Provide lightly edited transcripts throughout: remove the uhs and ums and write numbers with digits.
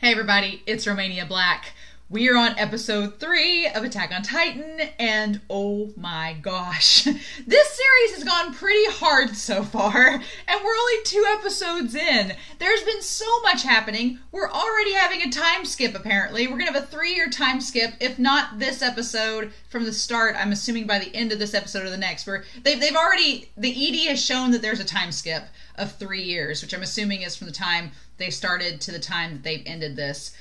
Hey everybody, it's Romania Black. We are on episode 3 of Attack on Titan, and oh my gosh, this series has gone pretty hard so far, and we're only 2 episodes in. There's been so much happening. We're already having a time skip, apparently. We're gonna have a 3-year time skip, if not this episode from the start. I'm assuming by the end of this episode or the next. They've already, the ED has shown that there's a time skip of 3 years, which I'm assuming is from the time they started to the time that they've ended this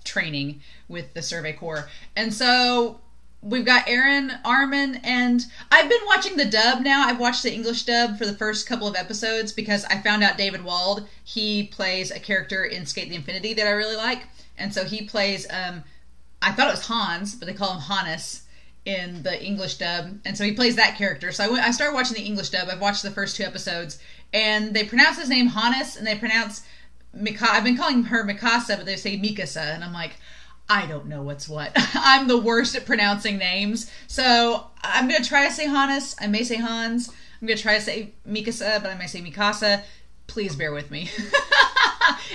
training with the Survey Corps. And so we've got Eren, Armin, and I've been watching the dub now. I've watched the English dub for the first couple of episodes because I found out David Wald, he plays a character in Skate the Infinity that I really like. And so he plays, I thought it was Hans, but they call him Hannes in the English dub. And so he plays that character. So I started watching the English dub. I've watched the first 2 episodes. And they pronounce his name Hannes, and they pronounce I've been calling her Mikasa, but they say Mikasa, and I'm like, I don't know what's what. I'm the worst at pronouncing names. So I'm going to try to say Hannes. I may say Hans. I'm going to try to say Mikasa, but I may say Mikasa. Please bear with me.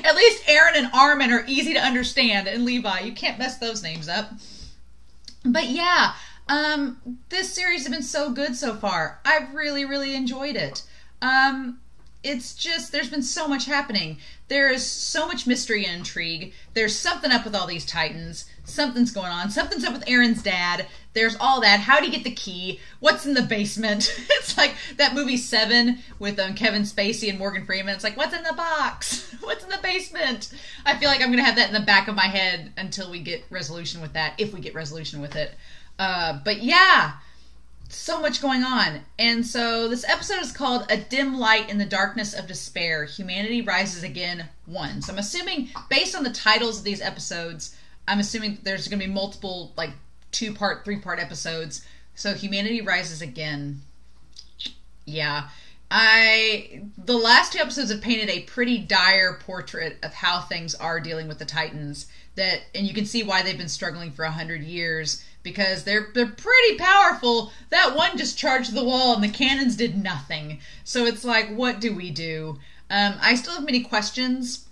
At least Eren and Armin are easy to understand, and Levi. You can't mess those names up. But yeah, this series has been so good so far. I've really, really enjoyed it. It's just, there's been so much happening. There is so much mystery and intrigue. There's something up with all these Titans. Something's going on. Something's up with Eren's dad. There's all that. How do you get the key? What's in the basement? It's like that movie 7 with Kevin Spacey and Morgan Freeman. It's like, what's in the box? What's in the basement? I feel like I'm going to have that in the back of my head until we get resolution with that, if we get resolution with it. But yeah, so much going on. And so this episode is called A Dim Light in the Darkness of Despair. Humanity Rises Again 1. So I'm assuming, based on the titles of these episodes, I'm assuming there's going to be multiple, like, 2-part, 3-part episodes. So Humanity Rises Again. Yeah. The last 2 episodes have painted a pretty dire portrait of how things are dealing with the Titans. And you can see why they've been struggling for 100 years. Because they're pretty powerful. That one just charged the wall and the cannons did nothing. So it's like, what do we do? I still have many questions.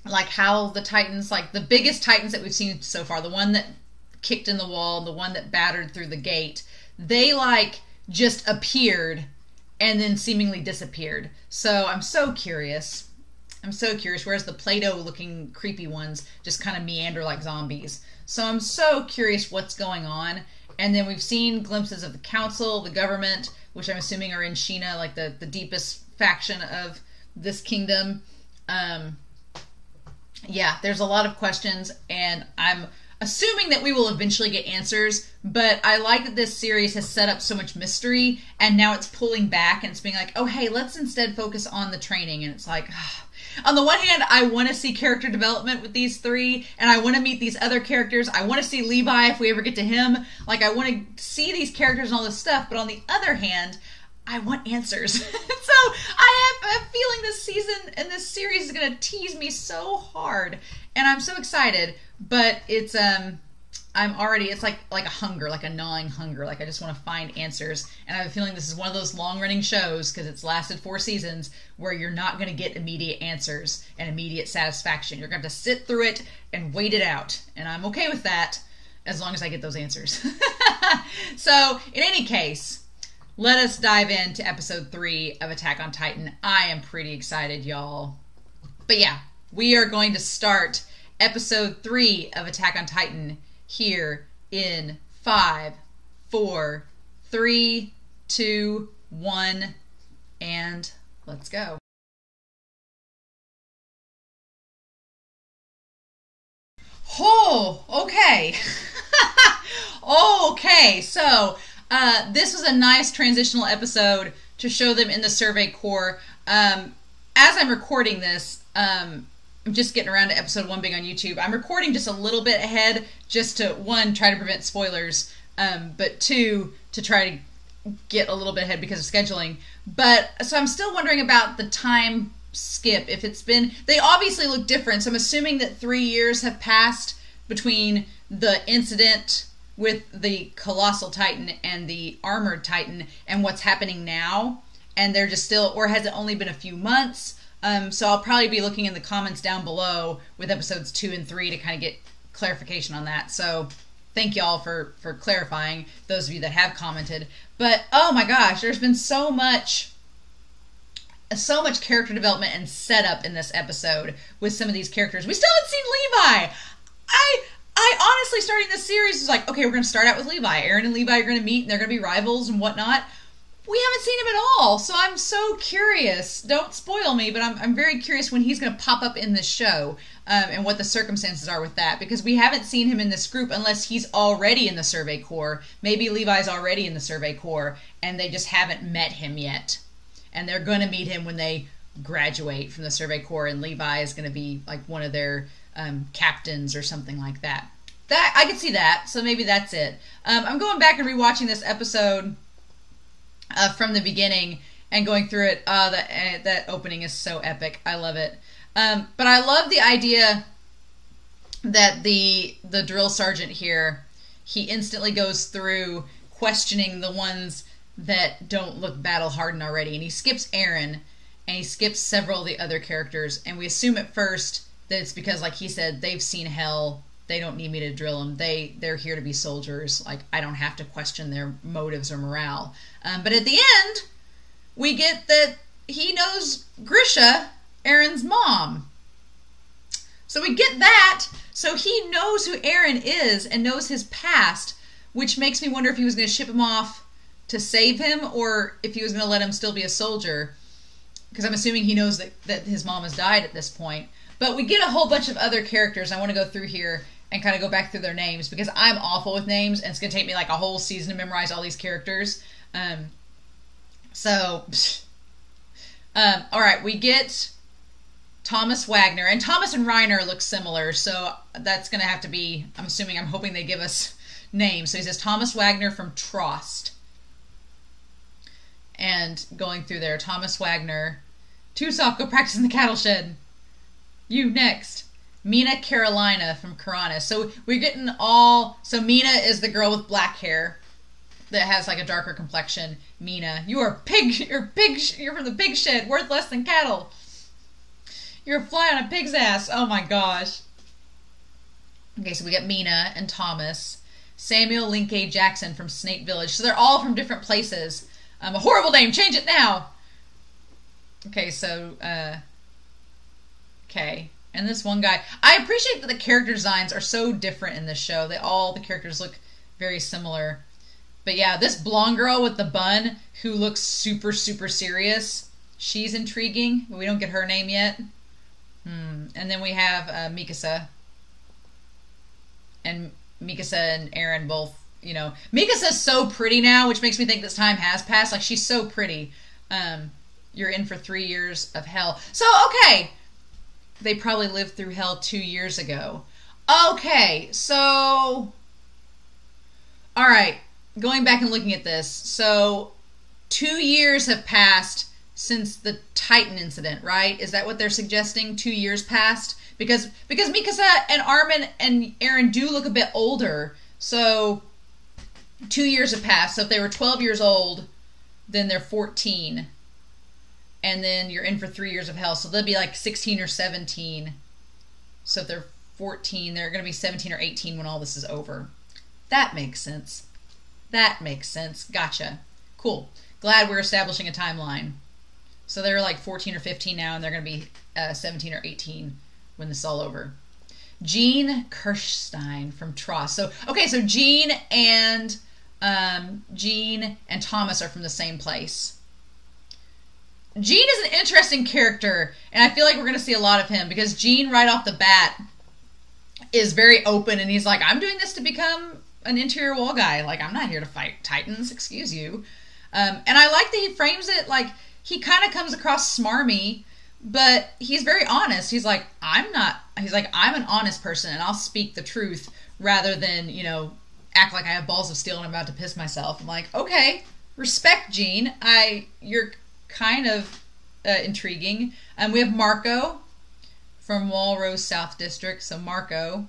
Like how the Titans, like the biggest Titans that we've seen so far, the one that kicked in the wall, the one that battered through the gate, they like just appeared and then seemingly disappeared. So I'm so curious. Whereas the Play-Doh looking creepy ones just kind of meander like zombies. So I'm so curious what's going on. And then we've seen glimpses of the council, the government, which I'm assuming are in Sheena, like the deepest faction of this kingdom. Yeah, there's a lot of questions, and I'm assuming that we will eventually get answers, but I like that this series has set up so much mystery, and now it's pulling back, and it's being like, oh, hey, let's instead focus on the training. And it's like, on the one hand, I want to see character development with these 3, and I want to meet these other characters. I want to see Levi if we ever get to him. Like, I want to see these characters and all this stuff, but on the other hand, I want answers. So I have a feeling this season and this series is going to tease me so hard, and I'm so excited, but it's, it's like a hunger, like a gnawing hunger. Like I just want to find answers. And I have a feeling this is one of those long-running shows, because it's lasted 4 seasons, where you're not going to get immediate answers and immediate satisfaction. You're going to have to sit through it and wait it out. And I'm okay with that, as long as I get those answers. So, in any case, let us dive into episode 3 of Attack on Titan. I am pretty excited, y'all. But yeah, we are going to start episode 3 of Attack on Titan here in 5, 4, 3, 2, 1, and let's go. Oh, okay. Okay, so this was a nice transitional episode to show them in the Survey Corps. As I'm recording this, I'm just getting around to episode 1 being on YouTube. I'm recording just a little bit ahead, just to, 1, try to prevent spoilers, but 2, to try to get a little bit ahead because of scheduling. But, so I'm still wondering about the time skip. If it's been, they obviously look different, so I'm assuming that 3 years have passed between the incident with the Colossal Titan and the Armored Titan and what's happening now. And they're just still, or has it only been a few months? So I'll probably be looking in the comments down below with episodes 2 and 3 to kind of get clarification on that. So thank y'all for clarifying, those of you that have commented. But oh my gosh, there's been so much character development and setup in this episode with some of these characters. We still haven't seen Levi. I honestly, starting this series, was like, okay, we're going to start out with Levi. Eren and Levi are going to meet, and they're going to be rivals and whatnot. We haven't seen him at all, so I'm so curious. Don't spoil me, but I'm very curious when he's going to pop up in this show, and what the circumstances are with that, because we haven't seen him in this group unless he's already in the Survey Corps. Maybe Levi's already in the Survey Corps, and they just haven't met him yet. And they're going to meet him when they graduate from the Survey Corps, and Levi is going to be like one of their captains or something like that. That I could see that, so maybe that's it. I'm going back and rewatching this episode from the beginning and going through it. That opening is so epic. I love it. But I love the idea that the drill sergeant here, he instantly goes through questioning the ones that don't look battle hardened already, and he skips Eren and he skips several of the other characters, and we assume at first that it's because, like he said, they've seen hell. They don't need me to drill them. They're here to be soldiers. Like, I don't have to question their motives or morale. But at the end, we get that he knows Grisha, Eren's mom. So we get that. So he knows who Eren is and knows his past, which makes me wonder if he was going to ship him off to save him or if he was going to let him still be a soldier. Because I'm assuming he knows that his mom has died at this point. But we get a whole bunch of other characters. I want to go through here and kind of go back through their names because I'm awful with names and it's going to take me like a whole season to memorize all these characters. All right, we get Thomas Wagner, and Thomas and Reiner look similar, so that's going to have to be, I'm hoping they give us names. So he says Thomas Wagner from Trost. And going through there, Thomas Wagner, Tusoff, go practice in the cattle shed. You next. Mina Carolina from Karanis. So we're getting so Mina is the girl with black hair that has like a darker complexion. Mina, you're from the pig shed, worth less than cattle. You're a fly on a pig's ass. Oh my gosh. Okay, so we got Mina and Thomas. Samuel Linkay Jackson from Snake Village. So they're all from different places. A horrible name, change it now. Okay, so okay. And this one guy, I appreciate that the character designs are so different in this show. All the characters look very similar. But yeah, this blonde girl with the bun who looks super, super serious, she's intriguing. We don't get her name yet. And then we have Mikasa. And Mikasa and Eren both, Mikasa's so pretty now, which makes me think this time has passed. Like, she's so pretty. You're in for 3 years of hell. So, okay. They probably lived through hell 2 years ago. Okay, so... Alright, going back and looking at this. So, 2 years have passed since the Titan incident, right? Is that what they're suggesting? 2 years passed? Because Mikasa and Armin and Eren do look a bit older. So, 2 years have passed. So if they were 12 years old, then they're 14. And then you're in for 3 years of hell. So they'll be like 16 or 17. So if they're 14, they're going to be 17 or 18 when all this is over. That makes sense. That makes sense. Gotcha. Cool. Glad we're establishing a timeline. So they're like 14 or 15 now, and they're going to be 17 or 18 when this is all over. Jean Kirschstein from Tross. So, okay, so Jean and Thomas are from the same place. Jean is an interesting character, and I feel like we're going to see a lot of him, because Jean, right off the bat, is very open, and he's like, I'm doing this to become an interior wall guy. Like, I'm not here to fight Titans, excuse you. And I like that he frames it like, he kind of comes across smarmy, but he's very honest. He's like, I'm an honest person, and I'll speak the truth, rather than, act like I have balls of steel and I'm about to piss myself. I'm like, okay, respect, Jean. You're kind of intriguing. We have Marco from Walrose South District. So Marco.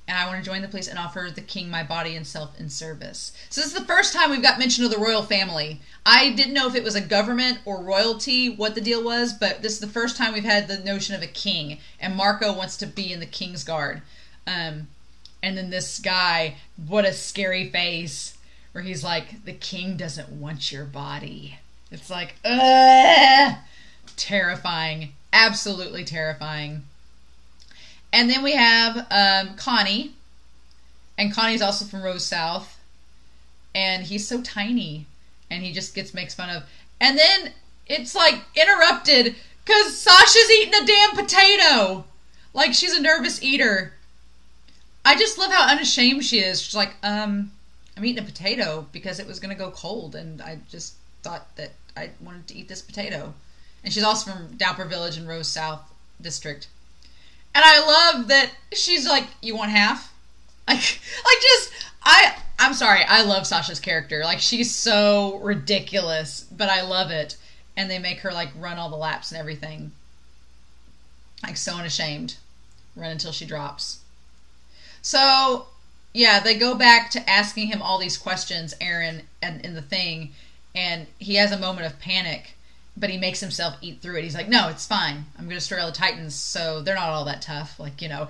and I want to join the police and offer the king my body and self in service. So this is the first time we've got mention of the royal family. I didn't know if it was a government or royalty, what the deal was, but this is the first time we've had the notion of a king, and Marco wants to be in the king's guard. And then this guy, what a scary face, where he's like, the king doesn't want your body. It's like, ugh! Terrifying. Absolutely terrifying. And then we have Connie. And Connie's also from Rose South. And he's so tiny. And he just makes fun of. And then it's like interrupted because Sasha's eating a damn potato. Like she's a nervous eater. I just love how unashamed she is. She's like, I'm eating a potato because it was going to go cold. And I just thought that I wanted to eat this potato. And she's also from Dowper Village in Rose South District. And I love that she's like, you want half? I'm sorry, I love Sasha's character. Like, she's so ridiculous, but I love it. And they make her, like, run all the laps and everything. Like, so unashamed. Run until she drops. So, yeah, they go back to asking him all these questions, Eren, in the thing. And he has a moment of panic. But he makes himself eat through it. He's like, no, it's fine. I'm going to destroy all the Titans, so they're not all that tough. Like, you know.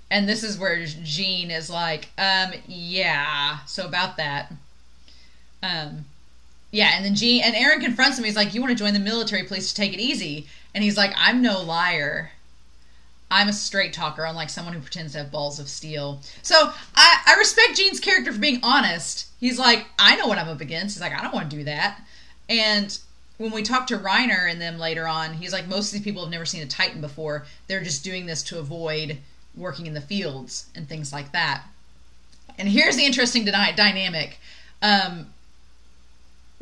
And this is where Jean is like, yeah. So about that. Yeah, and then Eren confronts him. He's like, you want to join the military police to take it easy. And he's like, I'm no liar. I'm a straight talker, unlike someone who pretends to have balls of steel. So I respect Jean's character for being honest. He's like, I know what I'm up against. He's like, I don't want to do that. And when we talk to Reiner and them later on, he's like, most of these people have never seen a Titan before. They're just doing this to avoid working in the fields and things like that. And here's the interesting dynamic.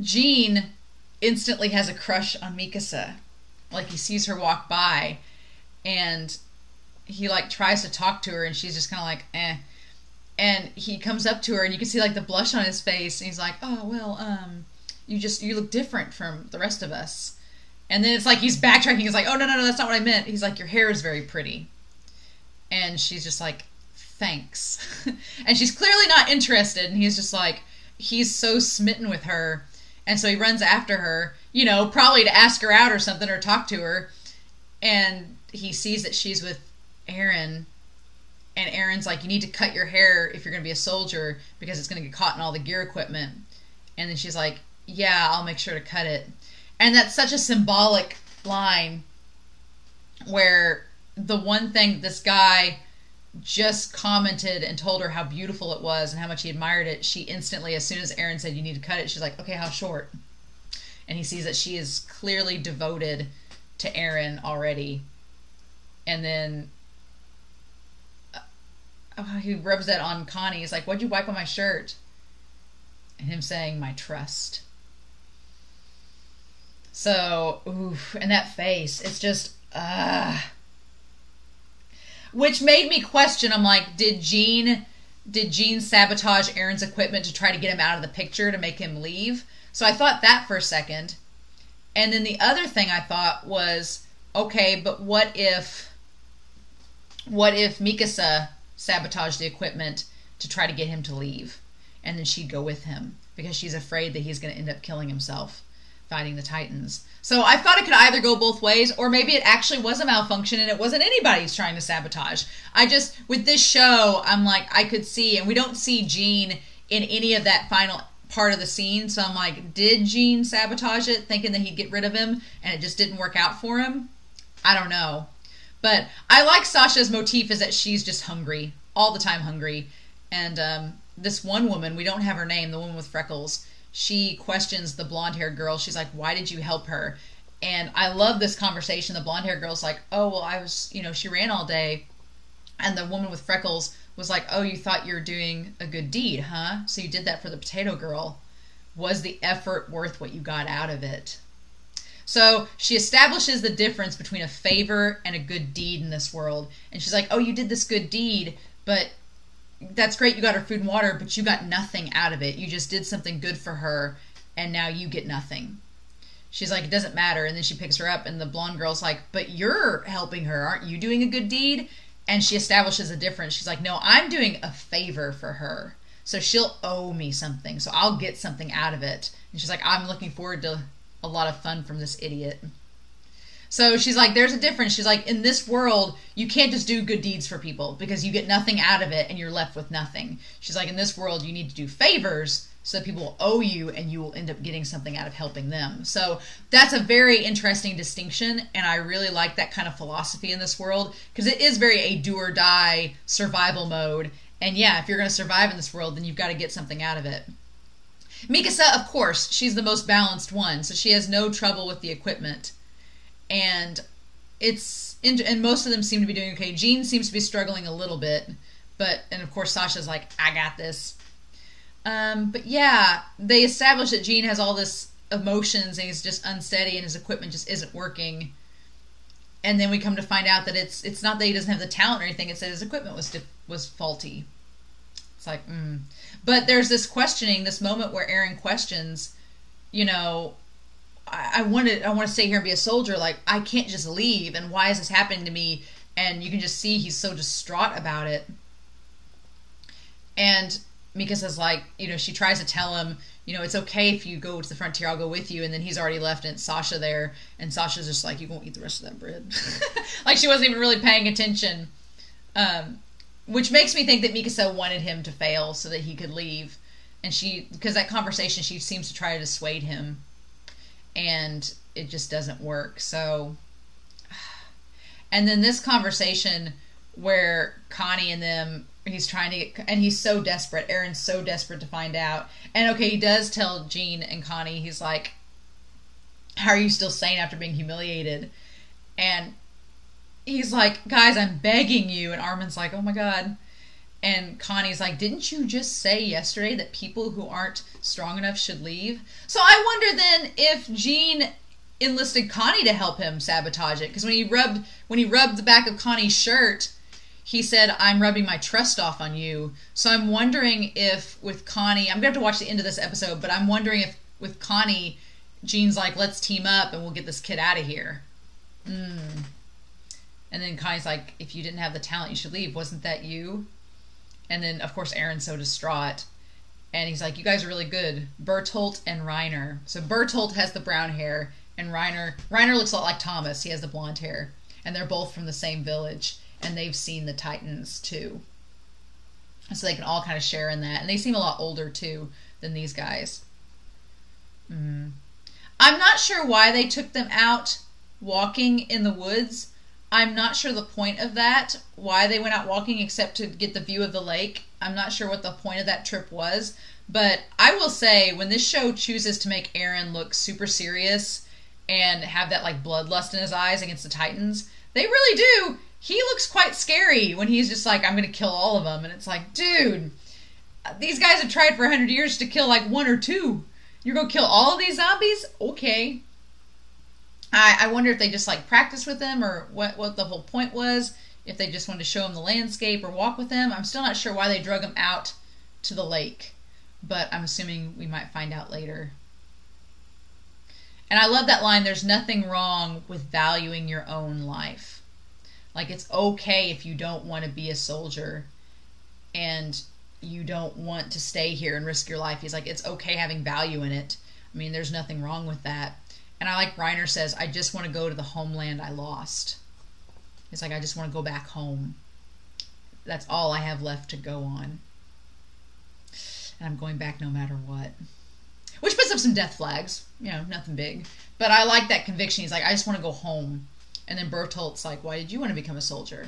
Jean instantly has a crush on Mikasa. Like, he sees her walk by, and he, like, tries to talk to her, and she's just kind of like, eh. And he comes up to her, and you can see, like, the blush on his face, and he's like, oh, well, you look different from the rest of us. And then it's like he's backtracking. He's like, oh, no, that's not what I meant. He's like, your hair is very pretty. And she's just like, thanks. And she's clearly not interested. And he's just like, he's so smitten with her. And so he runs after her, you know, probably to ask her out or something or talk to her. And he sees that she's with Eren. And Eren's like, you need to cut your hair if you're going to be a soldier because it's going to get caught in all the gear equipment. And then she's like, yeah, I'll make sure to cut it. And that's such a symbolic line where the one thing this guy just commented and told her how beautiful it was and how much he admired it, she instantly, as soon as Eren said you need to cut it, she's like, okay, how short? And he sees that she is clearly devoted to Eren already. And then he rubs that on Connie. He's like, what'd you wipe on my shirt? And him saying, my trust. So, oof, and that face, it's just, which made me question, I'm like, did Jean sabotage Eren's equipment to try to get him out of the picture to make him leave? So I thought that for a second. And then the other thing I thought was, okay, but what if Mikasa sabotaged the equipment to try to get him to leave? And then she'd go with him because she's afraid that he's going to end up killing himself fighting the Titans. So I thought it could either go both ways, or maybe it actually was a malfunction and it wasn't anybody's trying to sabotage. With this show, I'm like, I could see, and we don't see Jean in any of that final part of the scene, so I'm like, did Jean sabotage it thinking that he'd get rid of him and it just didn't work out for him? I don't know. But I like Sasha's motif is that she's just hungry, all the time hungry. And this one woman, we don't have her name, the woman with freckles, she questions the blonde-haired girl. She's like, why did you help her? And I love this conversation. The blonde-haired girl's like, oh, well, I was, she ran all day. And the woman with freckles was like, oh, you thought you were doing a good deed, huh? So you did that for the potato girl. Was the effort worth what you got out of it? So she establishes the difference between a favor and a good deed in this world. And she's like, oh, you did this good deed, but that's great, you got her food and water, but you got nothing out of it. You just did something good for her, and now you get nothing. She's like, it doesn't matter. And then she picks her up, and the blonde girl's like, but you're helping her. Aren't you doing a good deed? And she establishes a difference. She's like, no, I'm doing a favor for her. So she'll owe me something. So I'll get something out of it. And she's like, I'm looking forward to a lot of fun from this idiot. So she's like, there's a difference. She's like, in this world, you can't just do good deeds for people because you get nothing out of it and you're left with nothing. She's like, in this world, you need to do favors so that people will owe you and you will end up getting something out of helping them. So that's a very interesting distinction, and I really like that kind of philosophy in this world because it is very a do or die survival mode. And yeah, if you're going to survive in this world, then you've got to get something out of it. Mikasa, of course, she's the most balanced one, so she has no trouble with the equipment. And and most of them seem to be doing okay. Jean seems to be struggling a little bit, and of course Sasha's like, I got this. But yeah, they establish that Jean has all this emotions and he's just unsteady and his equipment just isn't working. And then we come to find out that it's not that he doesn't have the talent or anything, it's that his equipment was faulty. It's like, But there's this questioning, this moment where Eren questions, I want to stay here and be a soldier. Like, I can't just leave. And why is this happening to me? And you can just see he's so distraught about it. And Mikasa's like, she tries to tell him, it's okay if you go to the frontier, I'll go with you. And then he's already left and it's Sasha there. And Sasha's just like, you won't eat the rest of that bread. Like she wasn't even really paying attention. Which makes me think that Mikasa wanted him to fail so that he could leave. And because that conversation, she seems to try to dissuade him. And it just doesn't work. So, and then this conversation where Connie and them, he's trying to get, and he's so desperate. Eren's so desperate to find out. And okay, he does tell Jean and Connie, he's like, how are you still sane after being humiliated? And he's like, guys, I'm begging you. And Armin's like, oh my God. And Connie's like, didn't you just say yesterday that people who aren't strong enough should leave? So I wonder then if Jean enlisted Connie to help him sabotage it. Because when he rubbed the back of Connie's shirt, he said, I'm rubbing my trust off on you. So I'm wondering if with Connie, I'm going to have to watch the end of this episode, but I'm wondering if with Connie, Jean's like, let's team up and we'll get this kid out of here. And then Connie's like, if you didn't have the talent, you should leave. Wasn't that you? And then, of course, Eren's so distraught. And he's like, you guys are really good. Bertolt and Reiner. So Bertolt has the brown hair, and Reiner looks a lot like Thomas. He has the blonde hair. And they're both from the same village. And they've seen the Titans, too. So they can all kind of share in that. And they seem a lot older, too, than these guys. I'm not sure why they took them out walking in the woods. I'm not sure the point of that, why they went out walking except to get the view of the lake. I'm not sure what the point of that trip was. But I will say, when this show chooses to make Eren look super serious and have that like bloodlust in his eyes against the Titans, they really do. He looks quite scary when he's just like, I'm going to kill all of them. And it's like, dude, these guys have tried for 100 years to kill like one or two. You're going to kill all of these zombies? Okay. I wonder if they just like practiced with him or what the whole point was. If they just wanted to show him the landscape or walk with him. I'm still not sure why they drug him out to the lake. But I'm assuming we might find out later. And I love that line, there's nothing wrong with valuing your own life. Like, it's okay if you don't want to be a soldier and you don't want to stay here and risk your life. He's like, it's okay having value in it. I mean, there's nothing wrong with that. And I like Reiner says, I just want to go to the homeland I lost. He's like, I just want to go back home. That's all I have left to go on. And I'm going back no matter what. Which puts up some death flags. Nothing big. But I like that conviction. He's like, I just want to go home. And then Bertolt's like, why did you want to become a soldier?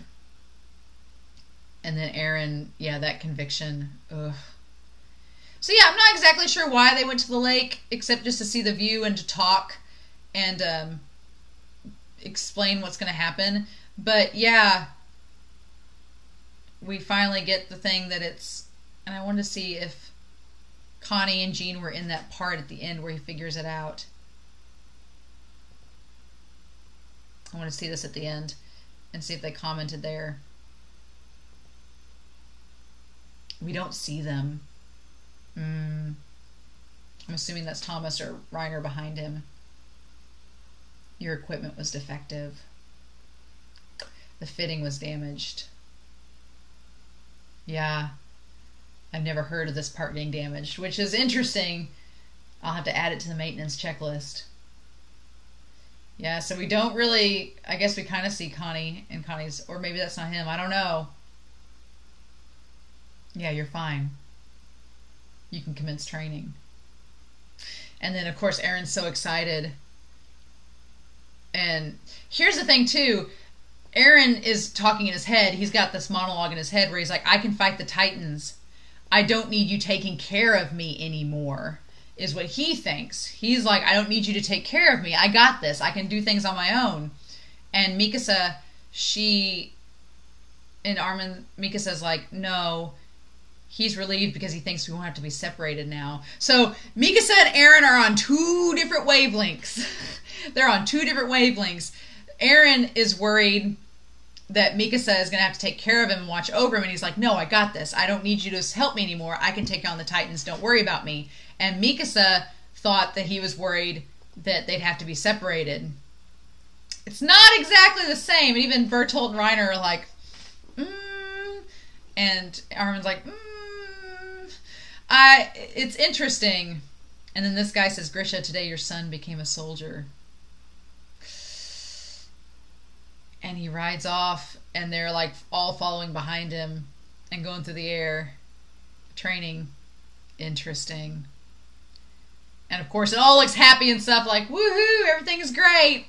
And then Eren, yeah, that conviction. Ugh. So yeah, I'm not exactly sure why they went to the lake, except just to see the view and to talk and explain what's going to happen. But yeah, we finally get the thing that it's... And I wanted to see if Connie and Jean were in that part at the end where he figures it out. I want to see this at the end and see if they commented there. We don't see them. I'm assuming that's Thomas or Reiner behind him. Your equipment was defective. The fitting was damaged. Yeah. I've never heard of this part being damaged, which is interesting. I'll have to add it to the maintenance checklist. Yeah, so we don't really, I guess we kind of see Connie and Connie's, or maybe that's not him. I don't know. Yeah, you're fine. You can commence training. And then, of course, Eren's so excited. And here's the thing, too. Eren is talking in his head. He's got this monologue in his head where he's like, I can fight the Titans. I don't need you taking care of me anymore, is what he thinks. He's like, I don't need you to take care of me. I got this. I can do things on my own. And Mikasa, Mikasa's like, no. He's relieved because he thinks we won't have to be separated now. So Mikasa and Eren are on two different wavelengths. They're on two different wavelengths. Eren is worried that Mikasa is going to have to take care of him and watch over him. And he's like, no, I got this. I don't need you to help me anymore. I can take on the Titans. Don't worry about me. And Mikasa thought that he was worried that they'd have to be separated. It's not exactly the same. And even Bertolt and Reiner are like, And Armin's like, it's interesting. And then this guy says, Grisha, today your son became a soldier. And he rides off, and they're like all following behind him and going through the air. Training. Interesting. And of course it all looks happy and stuff, like, woohoo, everything is great.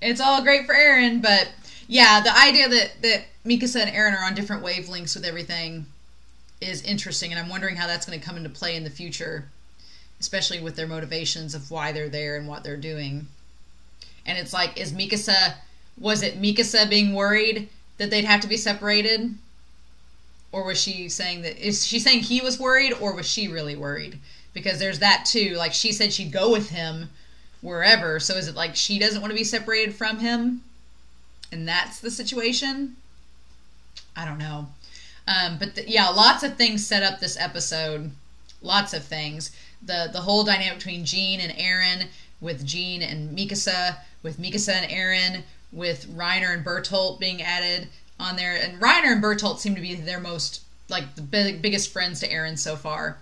It's all great for Eren. But yeah, the idea that Mikasa and Eren are on different wavelengths with everything is interesting, and I'm wondering how that's going to come into play in the future, especially with their motivations of why they're there and what they're doing. And it's like, was it Mikasa being worried that they'd have to be separated? Or was she saying is she saying he was worried, or was she really worried? Because there's that too. Like, she said she'd go with him wherever, so is it like she doesn't want to be separated from him? And that's the situation? I don't know. But yeah, lots of things set up this episode. Lots of things. The whole dynamic between Jean and Eren, with Jean and Mikasa, with Mikasa and Eren, with Reiner and Bertolt being added on there. And Reiner and Bertolt seem to be their most, like, the biggest friends to Eren so far.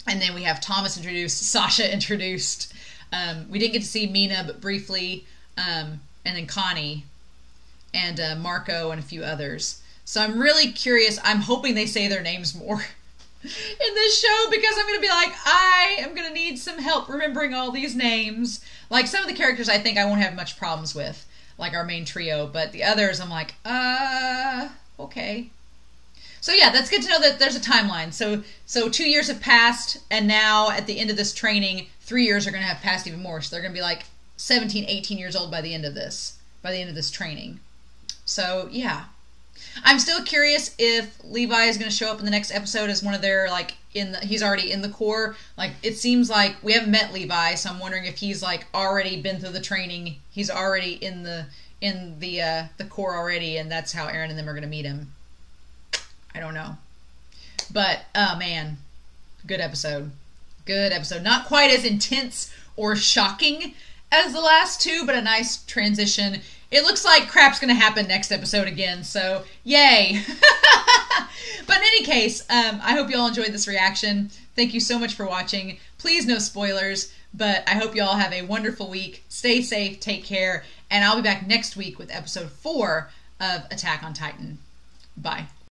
And then we have Thomas introduced, Sasha introduced. We didn't get to see Mina, but briefly. And then Connie and Marco and a few others. So I'm really curious. I'm hoping they say their names more in this show, because I'm going to be like, I am going to need some help remembering all these names. Like, some of the characters I think I won't have much problems with, like our main trio, but the others I'm like, okay. So yeah, that's good to know that there's a timeline. So 2 years have passed, and now at the end of this training, 3 years are going to have passed even more. So they're going to be like 17, 18 years old by the end of this training. So yeah. I'm still curious if Levi is going to show up in the next episode as one of their, like, he's already in the Corps. Like, it seems like we haven't met Levi, so I'm wondering if he's, like, already been through the training. He's already in the Corps already, and that's how Eren and them are going to meet him. I don't know. But, oh man, good episode. Good episode. Not quite as intense or shocking as the last two, but a nice transition. It looks like crap's going to happen next episode again, so yay. But in any case, I hope you all enjoyed this reaction. Thank you so much for watching. Please, no spoilers, but I hope you all have a wonderful week. Stay safe, take care, and I'll be back next week with episode 4 of Attack on Titan. Bye.